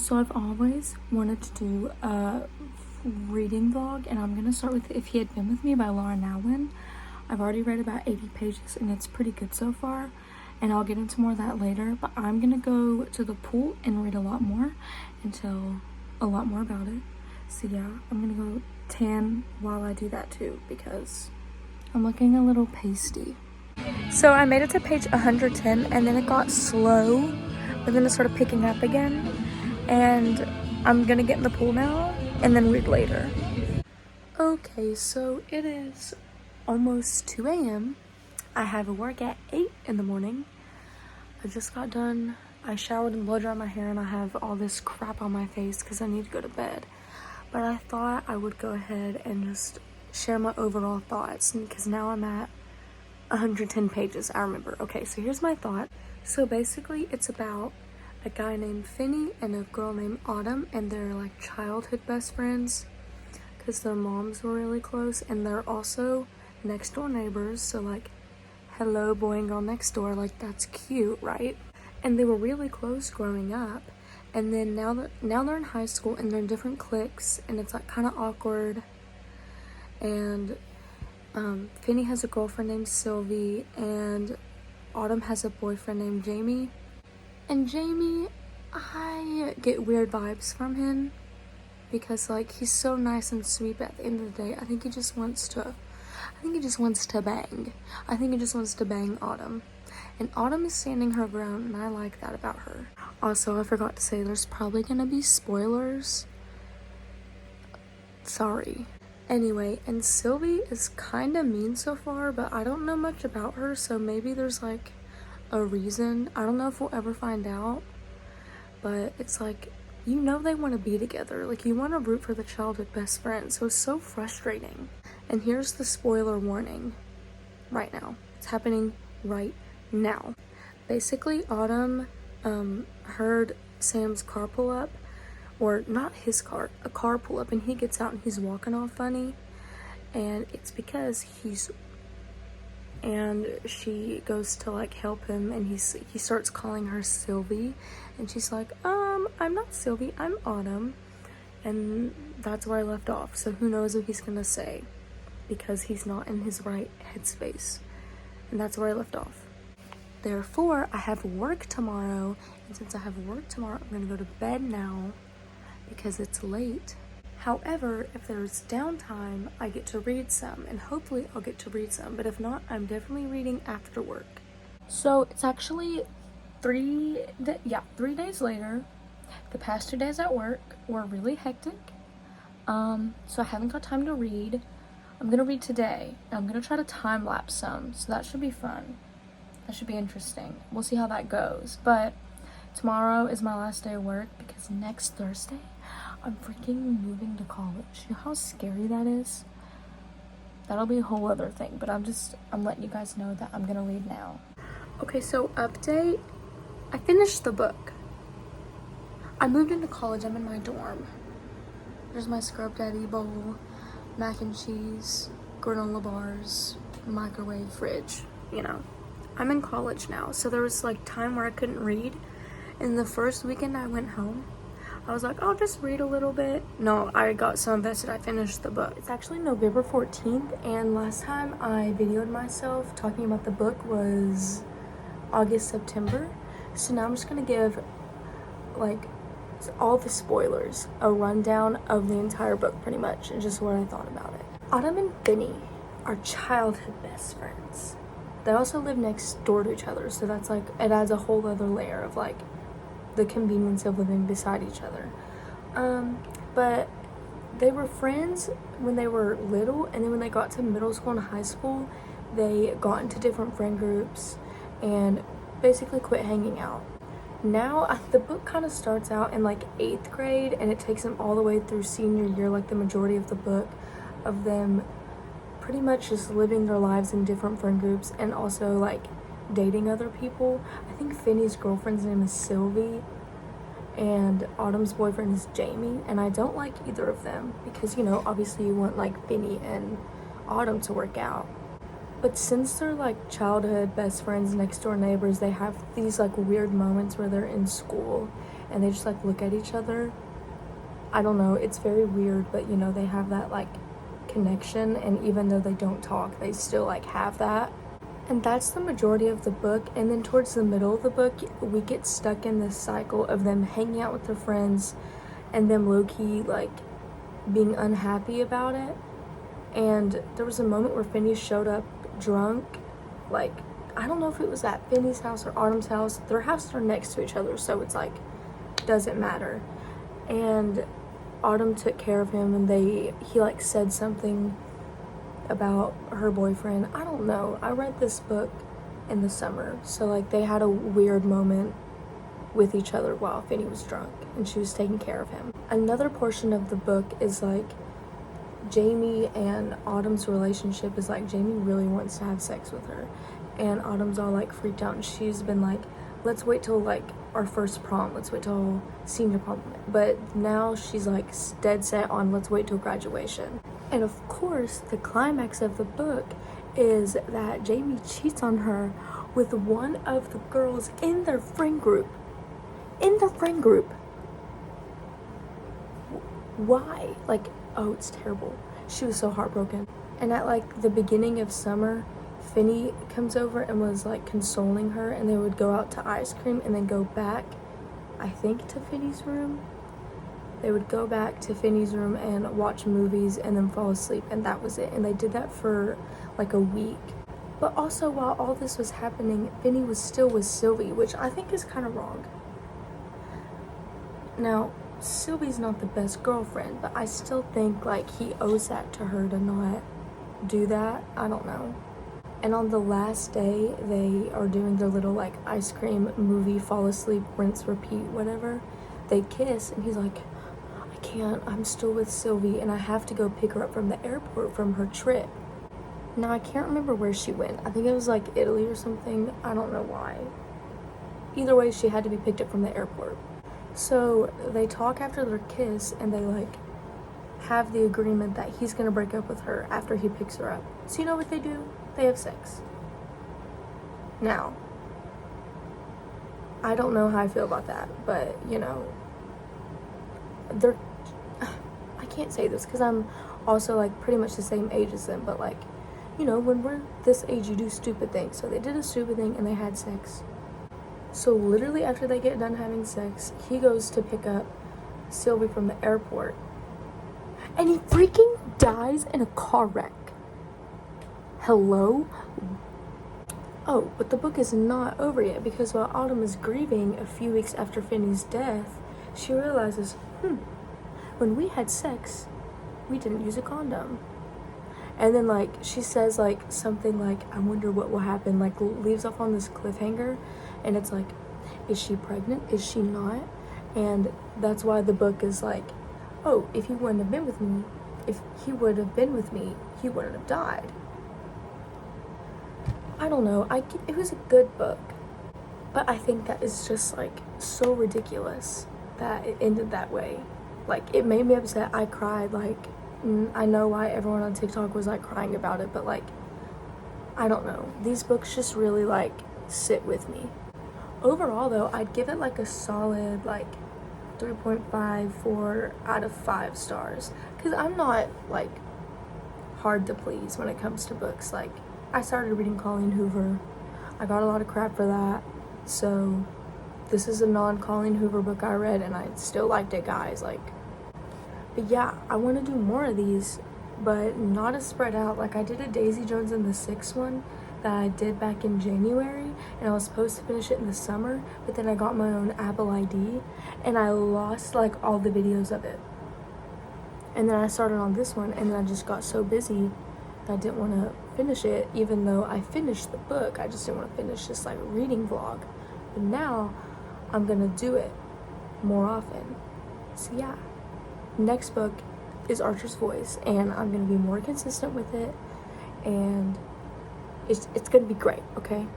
So I've always wanted to do a reading vlog, and I'm gonna start with If He Had Been With Me by Laura Nowlin. I've already read about 80 pages and it's pretty good so far, and I'll get into more of that later, but I'm gonna go to the pool and read a lot more and tell a lot more about it. So yeah, I'm gonna go tan while I do that too because I'm looking a little pasty. So I made it to page 110 and then it got slow, but then it started picking up again. And I'm gonna get in the pool now and then read later. Okay, so it is almost 2 a.m. I have work at 8 in the morning. I just got done. I showered and blow dried my hair and I have all this crap on my face because I need to go to bed. But I thought I would go ahead and just share my overall thoughts because now I'm at 110 pages, I remember. Okay, so here's my thought. So basically it's about a guy named Finney and a girl named Autumn, and they're like childhood best friends because their moms were really close, and they're also next door neighbors. So like, hello boy and girl next door, like that's cute, right? And they were really close growing up, and then now they're in high school and they're in different cliques, and it's like kind of awkward. And Finney has a girlfriend named Sylvie, and Autumn has a boyfriend named Jamie. And Jamie, I get weird vibes from him because like he's so nice and sweet, but at the end of the day, I think he just wants to bang. I think he just wants to bang Autumn. And Autumn is standing her ground, and I like that about her. Also, I forgot to say there's probably gonna be spoilers. Sorry. Anyway, and Sylvie is kind of mean so far, but I don't know much about her, so maybe there's like a reason. I don't know if we'll ever find out, but it's like, you know, they want to be together. Like, you want to root for the childhood best friend, so it's so frustrating. And here's the spoiler warning right now. It's happening right now. Basically, Autumn heard Sam's car pull up, or not his car, a car pull up, and he gets out and he's walking all funny, and it's because she goes to like help him, and he starts calling her Sylvie, and she's like, I'm not Sylvie, I'm Autumn. And that's where I left off. So who knows what he's gonna say, because he's not in his right headspace. And that's where I left off. Therefore, I have work tomorrow, and since I have work tomorrow, I'm gonna go to bed now because it's late. However, if there's downtime, I get to read some, and hopefully I'll get to read some, but if not, I'm definitely reading after work. So it's actually 3 days later. The past 2 days at work were really hectic, so I haven't got time to read. I'm gonna read today, and I'm gonna try to time lapse some, so that should be fun. That should be interesting. We'll see how that goes, but tomorrow is my last day of work because next Thursday I'm freaking moving to college. You know how scary that is? That'll be a whole other thing, but I'm letting you guys know that I'm gonna read now. Okay, so update. I finished the book. I moved into college. I'm in my dorm. There's my Scrub Daddy bowl, mac and cheese, granola bars, microwave, fridge, you know. I'm in college now, so there was like time where I couldn't read. And the first weekend I went home, I was like, I'll just read a little bit. No, I got so invested, I finished the book. It's actually November 14th, and last time I videoed myself talking about the book was August, September. So now I'm just gonna give like all the spoilers, a rundown of the entire book pretty much, and just what I thought about it. Autumn and Finney are childhood best friends. They also live next door to each other, so that's like, it adds a whole other layer of like the convenience of living beside each other. But they were friends when they were little, and then when they got to middle school and high school, they got into different friend groups and basically quit hanging out. Now the book kind of starts out in like 8th grade, and it takes them all the way through senior year, like the majority of the book of them pretty much just living their lives in different friend groups and also like dating other people. I think Finney's girlfriend's name is Sylvie, and Autumn's boyfriend is Jamie, and I don't like either of them because, you know, obviously you want like Finney and Autumn to work out. But since they're like childhood best friends, next door neighbors, they have these like weird moments where they're in school and they just like look at each other. I don't know, it's very weird, but you know, they have that like connection, and even though they don't talk, they still like have that. And that's the majority of the book. And then towards the middle of the book, we get stuck in this cycle of them hanging out with their friends and them low-key like being unhappy about it. And there was a moment where Finney showed up drunk, like, I don't know if it was at Finney's house or Autumn's house. Their houses are next to each other, so it's like, doesn't matter. And Autumn took care of him, and he like said something about her boyfriend. I don't know. I read this book in the summer, so like they had a weird moment with each other while Finney was drunk and she was taking care of him. Another portion of the book is like Jamie and Autumn's relationship is like Jamie really wants to have sex with her, and Autumn's all like freaked out, and she's been like, let's wait till like our first prom, let's wait till senior prom. But now she's like dead set on let's wait till graduation. And of course, the climax of the book is that Jamie cheats on her with one of the girls in their friend group. In their friend group. Why? Like, oh, it's terrible. She was so heartbroken. And at like the beginning of summer, Finney comes over and was like consoling her, and they would go out to ice cream and then go back, I think, to Finney's room. They would go back to Finney's room and watch movies and then fall asleep, and that was it. And they did that for like a week. But also, while all this was happening, Finney was still with Sylvie, which I think is kind of wrong. Now, Sylvie's not the best girlfriend, but I still think like he owes that to her to not do that. I don't know. And on the last day, they are doing their little like ice cream movie, fall asleep, rinse, repeat, whatever. They kiss, and he's like, I can't, I'm still with Sylvie, and I have to go pick her up from the airport from her trip. Now, I can't remember where she went. I think it was like Italy or something. I don't know why. Either way, she had to be picked up from the airport. So they talk after their kiss, and they like have the agreement that he's gonna break up with her after he picks her up. So you know what they do? They have sex. Now, I don't know how I feel about that, but you know, I can't say this because I'm also like pretty much the same age as them, but like, you know, when we're this age, you do stupid things. So they did a stupid thing and they had sex. So literally after they get done having sex, he goes to pick up Sylvie from the airport, and he freaking dies in a car wreck. Hello? Oh, but the book is not over yet, because while Autumn is grieving a few weeks after Finney's death, she realizes, when we had sex, we didn't use a condom. And then like she says like something like, I wonder what will happen, like leaves off on this cliffhanger, and it's like, is she pregnant? Is she not? And that's why the book is like, oh, if he wouldn't have been with me, if he would have been with me, he wouldn't have died. I don't know, it was a good book, but I think that is just like so ridiculous that it ended that way. Like, it made me upset. I cried. Like, I know why everyone on TikTok was like crying about it, but like, I don't know, these books just really like sit with me. Overall though, I'd give it like a solid like 3.5, 4 out of 5 stars, because I'm not like hard to please when it comes to books. Like, I started reading Colleen Hoover. I got a lot of crap for that. So this is a non-Colleen Hoover book I read, and I still liked it, guys. Like, but yeah, I want to do more of these, but not as spread out. Like, I did a Daisy Jones and the Six one that I did back in January, and I was supposed to finish it in the summer, but then I got my own Apple ID, and I lost like all the videos of it. And then I started on this one, and then I just got so busy that I didn't want to finish it, even though I finished the book. I just didn't want to finish this like reading vlog. But now I'm gonna do it more often. So yeah, next book is Archer's Voice, and I'm gonna be more consistent with it, and it's gonna be great, okay?